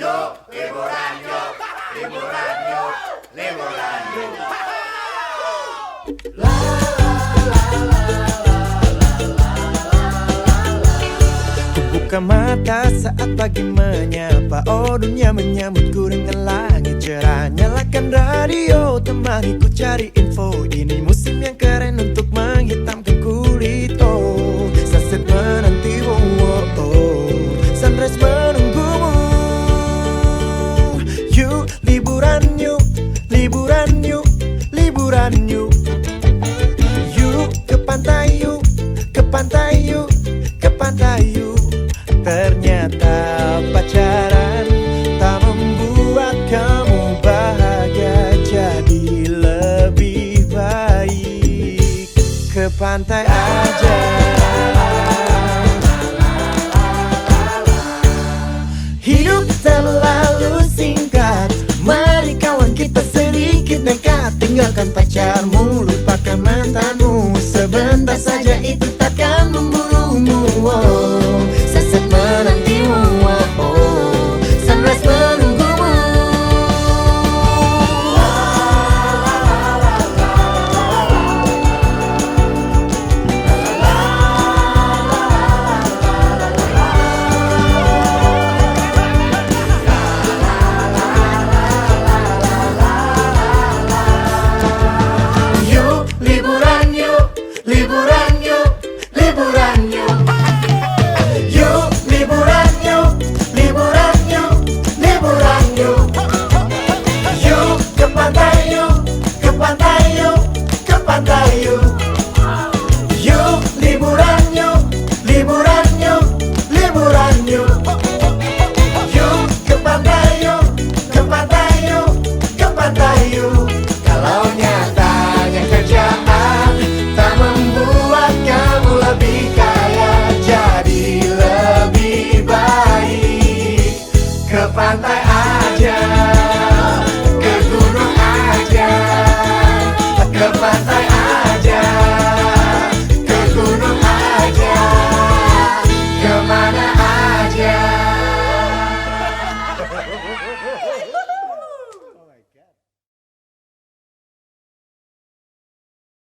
Yuk, liburan yuk, liburan yuk, liburan yuk. Buka mata saat pagi menyapa. Oh, dunia menyambutku dengan langit cerah. Nyalakan radio, temaniku cari info. Ini musim yang keren untuk menghitamkan kulit. Oh, sunset menanti, oh, oh, oh. Sunrise menunggumu. Yuk, liburan yuk, liburan yuk, liburan yuk. Yuk, ke pantai yuk, ke pantai yuk, ke pantai yuk. Ternyata pacaran tak membuat kamu bahagia. Jadi lebih baik ke pantai aja. Hidup terlalu singkat, mari kawan kita sedikit nekat. Tinggalkan pacarmu